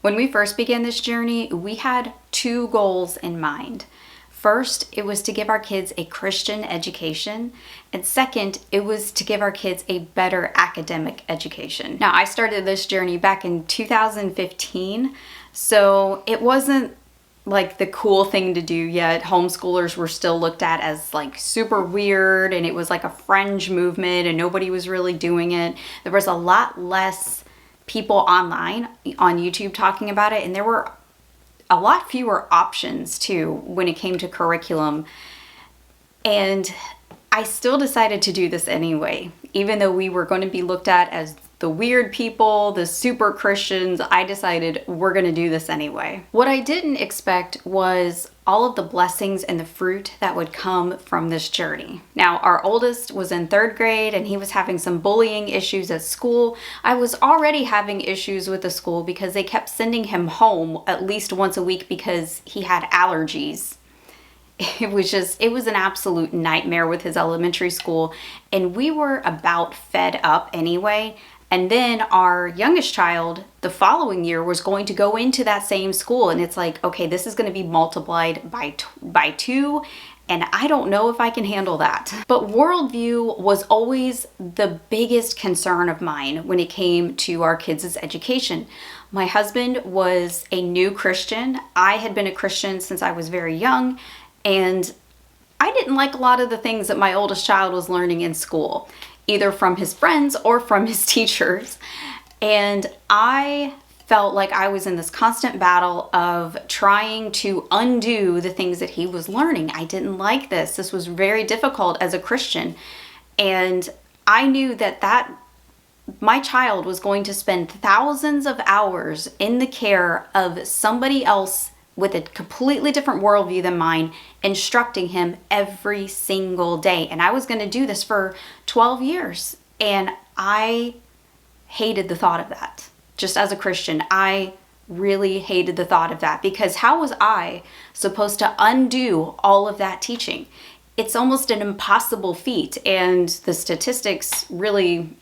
When we first began this journey, we had two goals in mind. First, it was to give our kids a Christian education. And second, it was to give our kids a better academic education. Now, I started this journey back in 2015, so it wasn't like the cool thing to do yet. Homeschoolers were still looked at as like super weird, and it was like a fringe movement and nobody was really doing it. There was a lot less people online on YouTube talking about it, and there were a lot fewer options too when it came to curriculum. And I still decided to do this anyway, even though we were going to be looked at as the weird people, the super Christians. I decided we're going to do this anyway. What I didn't expect was all of the blessings and the fruit that would come from this journey. Now, our oldest was in 3rd grade and he was having some bullying issues at school. I was already having issues with the school because they kept sending him home at least once a week because he had allergies. It was an absolute nightmare with his elementary school, and we were about fed up anyway. And then our youngest child the following year was going to go into that same school, and it's like, okay, this is going to be multiplied by 2, and I don't know if I can handle that. But worldview was always the biggest concern of mine when it came to our kids' education. My husband was a new Christian. I had been a Christian since I was very young, and I didn't like a lot of the things that my oldest child was learning in school, either from his friends or from his teachers. And I felt like I was in this constant battle of trying to undo the things that he was learning. I didn't like this. This was very difficult as a Christian. And I knew that my child was going to spend thousands of hours in the care of somebody else with a completely different worldview than mine, instructing him every single day. And I was going to do this for 12 years. And I hated the thought of that. Just as a Christian, I really hated the thought of that, because how was I supposed to undo all of that teaching? It's almost an impossible feat. And the statistics really,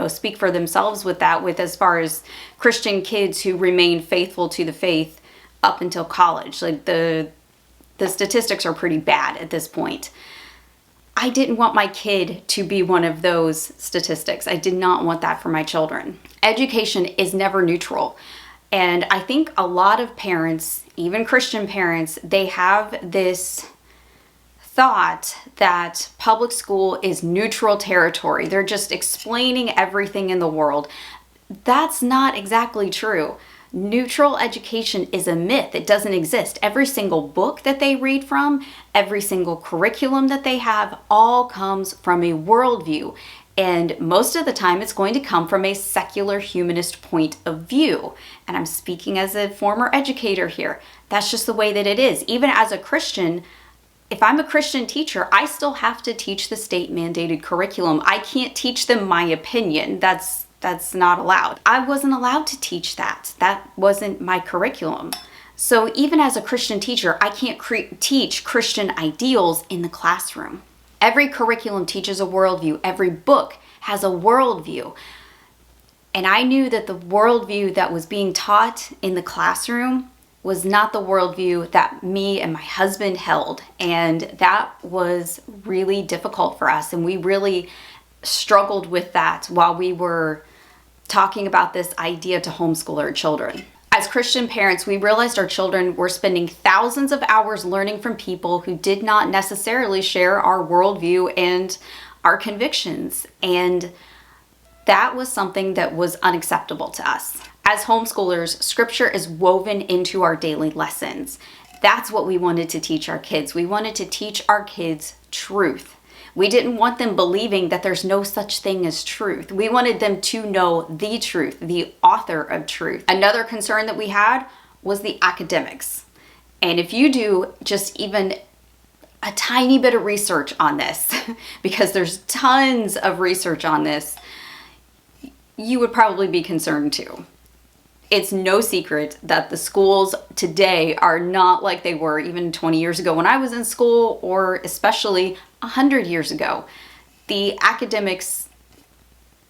speak for themselves with that, with as far as Christian kids who remain faithful to the faith up until college. Like the statistics are pretty bad at this point. I didn't want my kid to be one of those statistics. I did not want that for my children. Education is never neutral. And I think a lot of parents, even Christian parents, they have this thought that public school is neutral territory. They're just explaining everything in the world. That's not exactly true. Neutral education is a myth. It doesn't exist. Every single book that they read from, every single curriculum that they have, all comes from a worldview. And most of the time, it's going to come from a secular humanist point of view. And I'm speaking as a former educator here. That's just the way that it is. Even as a Christian, if I'm a Christian teacher, I still have to teach the state-mandated curriculum. I can't teach them my opinion. That's not allowed. I wasn't allowed to teach that. That wasn't my curriculum. So even as a Christian teacher, I can't teach Christian ideals in the classroom. Every curriculum teaches a worldview. Every book has a worldview. And I knew that the worldview that was being taught in the classroom was not the worldview that me and my husband held. And that was really difficult for us. And we really struggled with that while we were talking about this idea to homeschool our children. As Christian parents, we realized our children were spending thousands of hours learning from people who did not necessarily share our worldview and our convictions. And that was something that was unacceptable to us. As homeschoolers, scripture is woven into our daily lessons. That's what we wanted to teach our kids. We wanted to teach our kids truth. We didn't want them believing that there's no such thing as truth. We wanted them to know the truth, the author of truth. Another concern that we had was the academics. And if you do just even a tiny bit of research on this, because there's tons of research on this, you would probably be concerned too. It's no secret that the schools today are not like they were even 20 years ago when I was in school, or especially 100 years ago. The academics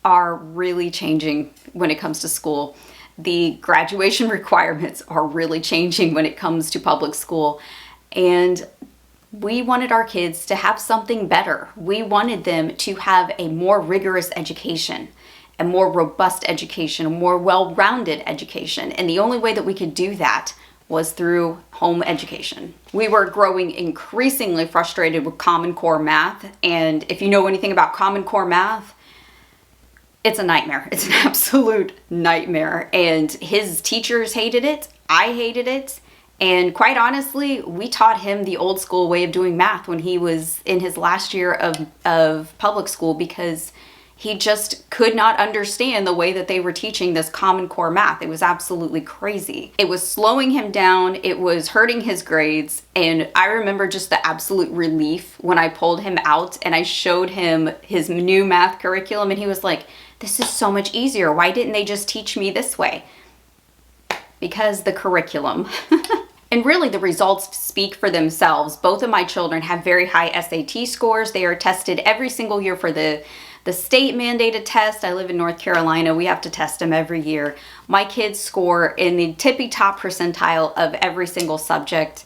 are really changing when it comes to school. the graduation requirements are really changing when it comes to public school. And we wanted our kids to have something better. We wanted them to have a more rigorous education, a more robust education, a more well-rounded education. And the only way that we could do that was through home education. We were growing increasingly frustrated with Common Core math. And if you know anything about Common Core math, it's a nightmare. It's an absolute nightmare. And his teachers hated it. I hated it. And quite honestly, we taught him the old school way of doing math when he was in his last year of public school, because he just could not understand the way that they were teaching this Common Core math. It was absolutely crazy. It was slowing him down. It was hurting his grades. And I remember just the absolute relief when I pulled him out and I showed him his new math curriculum, and he was like, "This is so much easier. Why didn't they just teach me this way?" Because the curriculum. And really, the results speak for themselves. Both of my children have very high SAT scores. They are tested every single year for the state mandated test. I live in North Carolina. We have to test them every year. My kids score in the tippy top percentile of every single subject.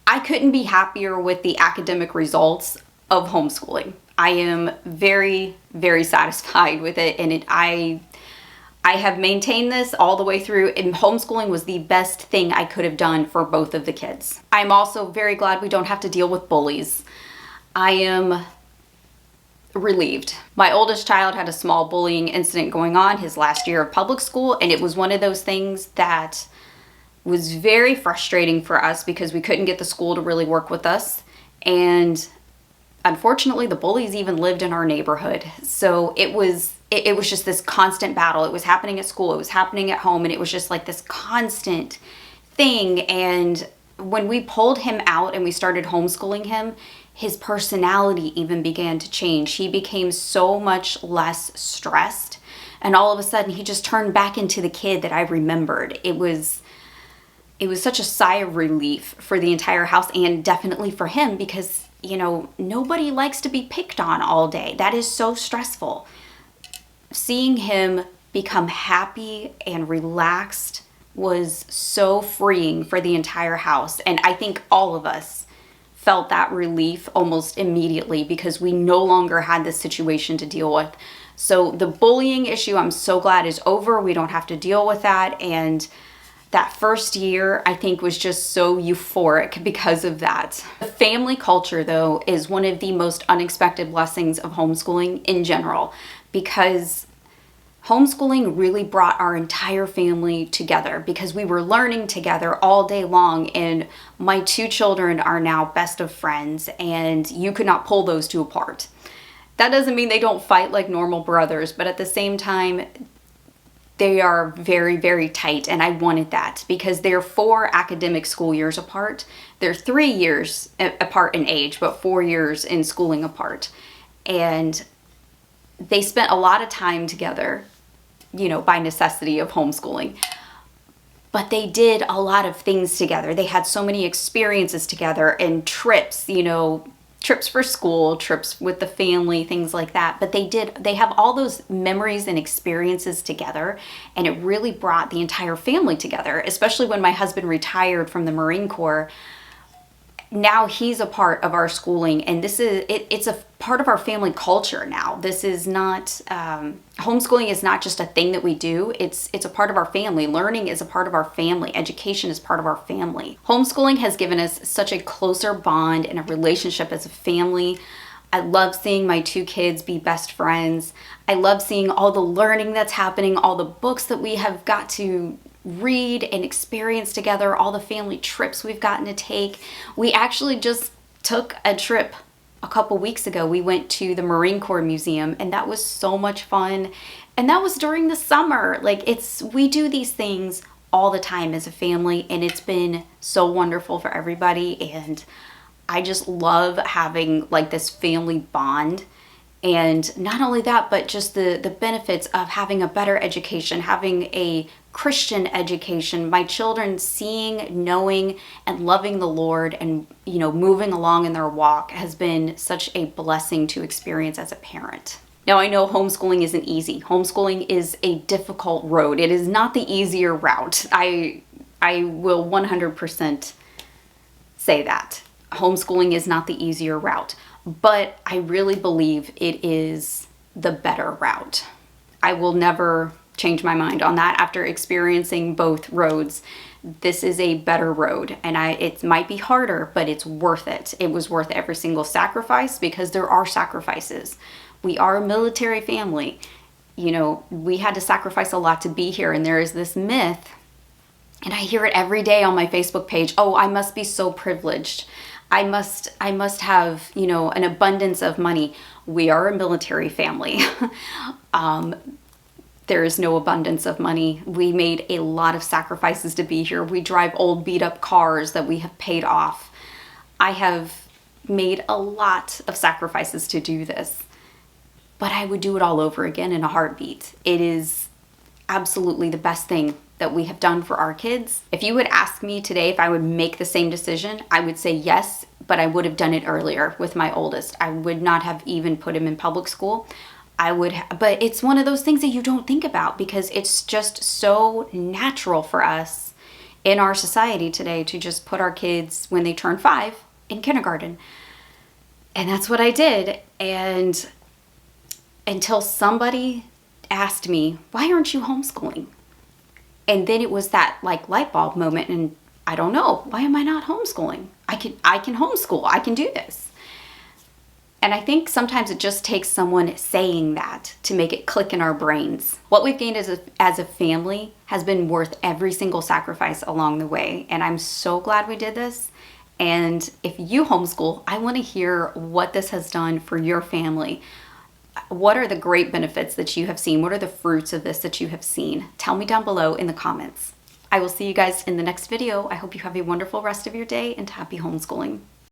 I couldn't be happier with the academic results of homeschooling. I am very, very satisfied with it. And I have maintained this all the way through, and homeschooling was the best thing I could have done for both of the kids. I'm also very glad we don't have to deal with bullies. I am relieved. My oldest child had a small bullying incident going on his last year of public school, and it was one of those things that was very frustrating for us because we couldn't get the school to really work with us. And unfortunately, the bullies even lived in our neighborhood. So it was just this constant battle. It was happening at school, it was happening at home, and it was just like this constant thing. And when we pulled him out and we started homeschooling him, his personality even began to change. He became so much less stressed, and all of a sudden he just turned back into the kid that I remembered. It was such a sigh of relief for the entire house, and definitely for him, because, you know, nobody likes to be picked on all day. That is so stressful. Seeing him become happy and relaxed was so freeing for the entire house. And I think all of us felt that relief almost immediately because we no longer had this situation to deal with. So the bullying issue, I'm so glad, is over. We don't have to deal with that. And that first year, I think, was just so euphoric because of that. The family culture, though, is one of the most unexpected blessings of homeschooling in general, because homeschooling really brought our entire family together because we were learning together all day long. And my two children are now best of friends, and you could not pull those two apart. That doesn't mean they don't fight like normal brothers, but at the same time, they are very, very tight, and I wanted that because they're 4 academic school years apart. They're 3 years apart in age, but 4 years in schooling apart. And they spent a lot of time together, you know, by necessity of homeschooling. But they did a lot of things together. They had so many experiences together and trips, you know, trips for school, trips with the family, things like that. But they have all those memories and experiences together, and it really brought the entire family together, especially when my husband retired from the Marine Corps. Now he's a part of our schooling, and it's a part of our family culture now. This is not, homeschooling is not just a thing that we do. It's a part of our family. Learning is a part of our family. Education is part of our family. Homeschooling has given us such a closer bond and a relationship as a family. I love seeing my 2 kids be best friends. I love seeing all the learning that's happening, all the books that we have got to read and experience together, all the family trips we've gotten to take. We actually just took a trip a couple weeks ago. We went to the Marine Corps Museum, and that was so much fun. And that was during the summer. We do these things all the time as a family, and it's been so wonderful for everybody. And I just love having like this family bond. And not only that, but just the benefits of having a better education, having a Christian education, my children seeing, knowing, and loving the Lord, and, you know, moving along in their walk has been such a blessing to experience as a parent. Now, I know homeschooling isn't easy. Homeschooling is a difficult road. It is not the easier route. I will 100% say that. Homeschooling is not the easier route, but I really believe it is the better route. I will never change my mind on that after experiencing both roads. This is a better road, and it might be harder, but it's worth it. It was worth every single sacrifice, because there are sacrifices. We are a military family. You know, we had to sacrifice a lot to be here, and there is this myth, and I hear it every day on my Facebook page, oh, I must be so privileged. I must have, you know, an abundance of money. We are a military family. There is no abundance of money. We made a lot of sacrifices to be here. We drive old beat up cars that we have paid off. I have made a lot of sacrifices to do this, but I would do it all over again in a heartbeat. It is absolutely the best thing that we have done for our kids. If you would ask me today if I would make the same decision, I would say yes, but I would have done it earlier with my oldest. I would not have even put him in public school. But it's one of those things that you don't think about, because it's just so natural for us in our society today to just put our kids, when they turn 5, in kindergarten. And that's what I did. And until somebody asked me, why aren't you homeschooling? And then it was that like light bulb moment, and I don't know, why am I not homeschooling? I can homeschool, I can do this. And I think sometimes it just takes someone saying that to make it click in our brains. What we've gained as a family has been worth every single sacrifice along the way. And I'm so glad we did this. And if you homeschool, I want to hear what this has done for your family. What are the great benefits that you have seen? What are the fruits of this that you have seen? Tell me down below in the comments. I will see you guys in the next video. I hope you have a wonderful rest of your day, and happy homeschooling.